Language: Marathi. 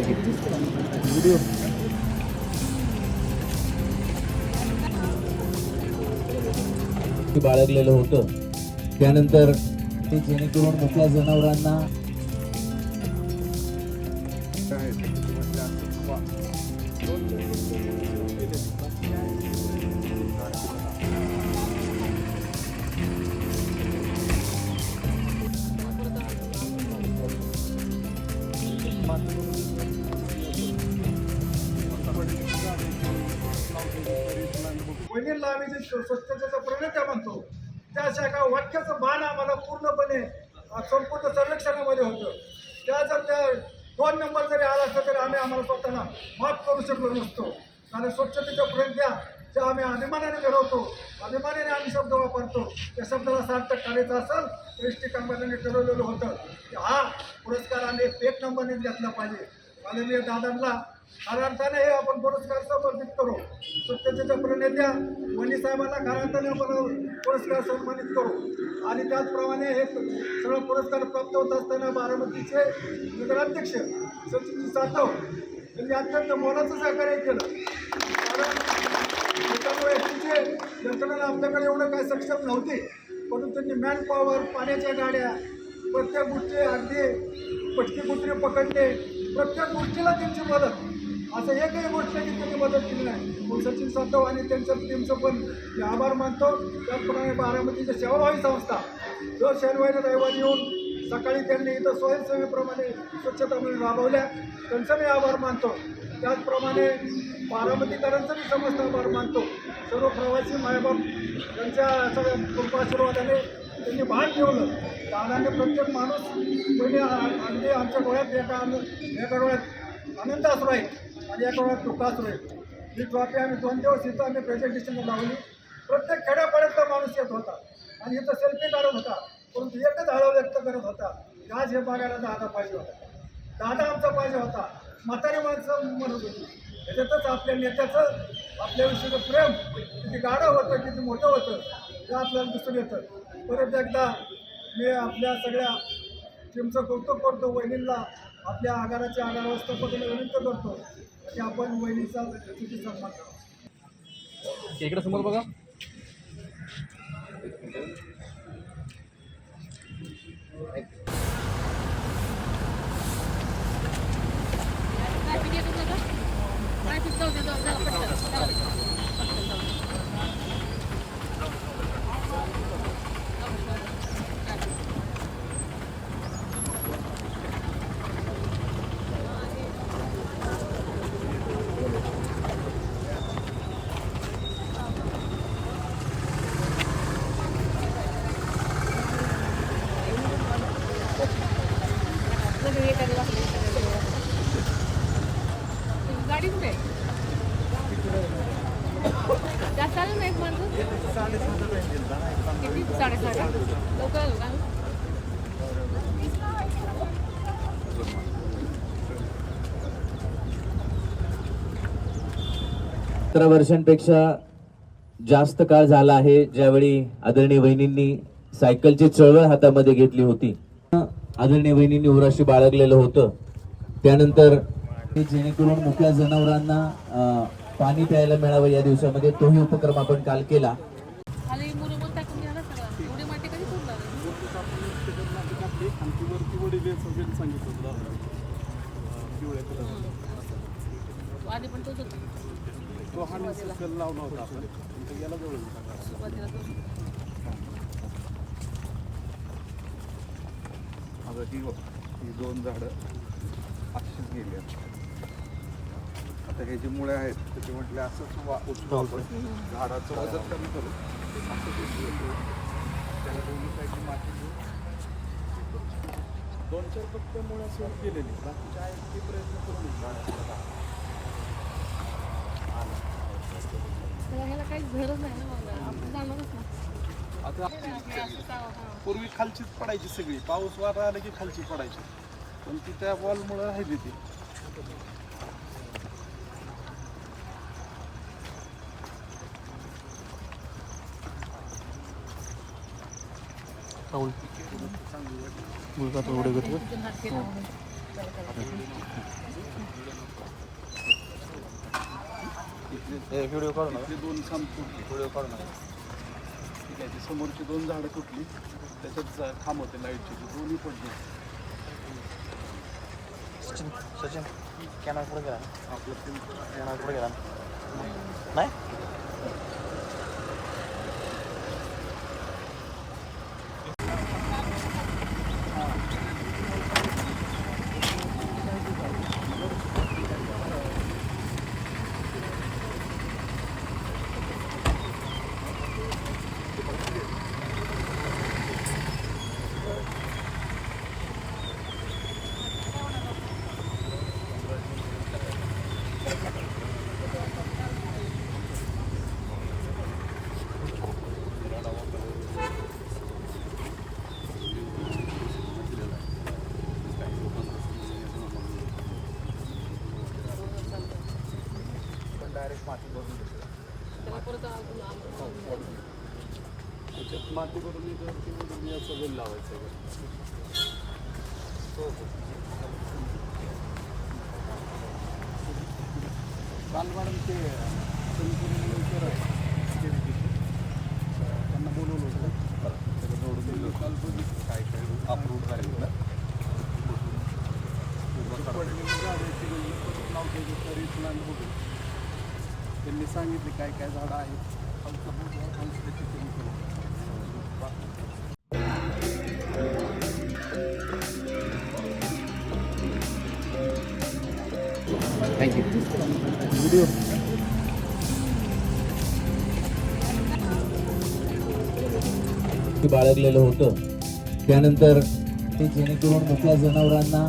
व्हिडिओ बाळगलेलं होतं. त्यानंतर ते जेणेकरून मोकळ्या जनावरांना वहिनीला आम्ही जे स्वच्छतेचा प्रणेता म्हणतो त्या अशा एका वाक्याचं भान आम्हाला पूर्णपणे संपूर्ण सर्वेक्षणामध्ये होतं. त्या 2 नंबर जरी आला असता तरी आम्हाला स्वतःला माफ करू शकलो नसतो. कारण स्वच्छतेच्या प्रणेत्या ज्या आम्ही अभिमानाने घडवतो, अभिमानाने आम्ही शब्द वापरतो, त्या शब्दाला सार्थक करायचं असेल तर एस टी कंपनीने ठरवलेलं होतं की हा पुरस्कार आम्ही 1 नंबरनेच घेतला पाहिजे. माननीय दादांना खऱ्या अर्थाने हे आपण पुरस्कार समर्पित करू. स्वच्छतेच्या प्रणेत्या वनी साहेबांना खऱ्या अर्थाने आपण पुरस्कार सन्मानित करू. आणि त्याचप्रमाणे हे सगळं पुरस्कार प्राप्त होत असताना बारामतीचे नगराध्यक्ष सचिन जाधव यांनी अत्यंत मोलाचं सहकार्य केलं. कारण त्याच्यामुळे एसटीचे यंत्रणा आपल्याकडे एवढं काही सक्षम नव्हती, म्हणून त्यांनी मॅन पॉवर, पाण्याच्या गाड्या, प्रत्येक गोष्टी अगदी पटकी कुत्री पकडणे, प्रत्येक गोष्टीला त्यांची मदत, असं एकही गोष्ट की त्यांनी मदत केली नाही. पण सचिन जाधव आणि त्यांच्या टीमचं पण मी आभार मानतो. त्याचप्रमाणे बारामतीच्या सेवाभावी संस्था जो शनिवारी रविवारी येऊन सकाळी त्यांनी इथं स्वयंसेवेप्रमाणे स्वच्छता मोहीम राबवल्या, त्यांचा मी आभार मानतो. त्याचप्रमाणे बारामतीकरांचा मी समस्त आभार मानतो. सर्व प्रवासी मायबाप त्यांच्या सगळ्या कृपाशीर्वादाने त्यांनी भान ठेवलं. दादाने प्रत्येक माणूस पहिले अगदी आमच्या डोळ्यात एका डोळ्यात आनंद असू राहील आणि एका डोळ्यात दुःख असू राहील. ही ट्रॉफी आम्ही 2 दिवस इथं आम्ही प्रेझेंटेशनला लावली. प्रत्येक खेड्यापाड्यातला माणूस येत होता आणि इथं सेल्फी काढत होता, परंतु एकच हळू व्यक्त करत होता की आज हे बघायला दादा पाहिजे होता, दादा आमचा पाहिजे होता. म्हातारी माणसं म्हणत होती. त्याच्यातच आपल्या नेत्याचं आपल्याविषयीचं प्रेम किती गाढं होतं, किती मोठं होतं हे आपल्याला दिसून येतं. परत एकदा मी आपल्या सगळ्या टीमचं कौतुक करतो. वहिनींना आपल्या आगाराच्या आगार व्यवस्थापकाला विनंती करतो की आपण वहिनीचा किती सन्मान करावा. इकडे समोर बघा. गाडी कुठे जास्त आलं नाही माणसं किती 6:30 लवकर आलो का? 17 वर्षांपेक्षा जास्त काळ झाला आहे ज्यावेळी आदरणीय वहिनींनी सायकलची चळवळ हातामध्ये घेतली होती. आदरणीय वहिनींनी उराशी बाळगलेलं होतं. त्यानंतर जेणेकरून मोकळ्या जनावरांना पाणी प्यायला मिळावं या दिवसामध्ये तोही उपक्रम आपण काल केला. ही 2 झाडं अशीच गेली. आता हे जे मुळे आहेत त्याचे म्हटले असंच उचलू आपण, झाडाचं वजन कमी करू, त्याला दोन्ही साईडची माती घेऊन 2-4 फक्त मुळे सोड केलेली, बाकीच्या आहेत ते प्रयत्न करून काहीच गरज नाही ना, आपण जाणारच ना. आता पूर्वी खालचीच पडायची सगळी, पाऊस वारा आला की खालची पडायची, पण ती त्या वॉलमुळे राहिली ती. मुलगा थोडे व्हिडिओ काढू ना. दोन खांब तुटली. व्हिडिओ काढू ना. ठीक आहे. ती समोरची 2 झाडं तुटली. त्याच्यात खांब होते लाईटचे, ते दोन्ही पडले. सचिन कॅमेरा पुढे गेला. आपलं कॅमेरा पुढे गेला नाही. डायरेक्ट माती भरून घेतलं. त्याला परत त्याच्यात माती भरून याचं वेल लावायचं. काल मॅडम ते त्यांना बोलवलं होतं. त्याला जोडून दिलं. काल बघितलं काय काय अप्रूव्ह झालेलं. पडलेली झाडाची लावते तरी प्लॅन होते. त्यांनी सांगितले काय काय झाडं आहेत. बाळगलेलं होतं. त्यानंतर ते जेणेकरून मोकळ्या जनावरांना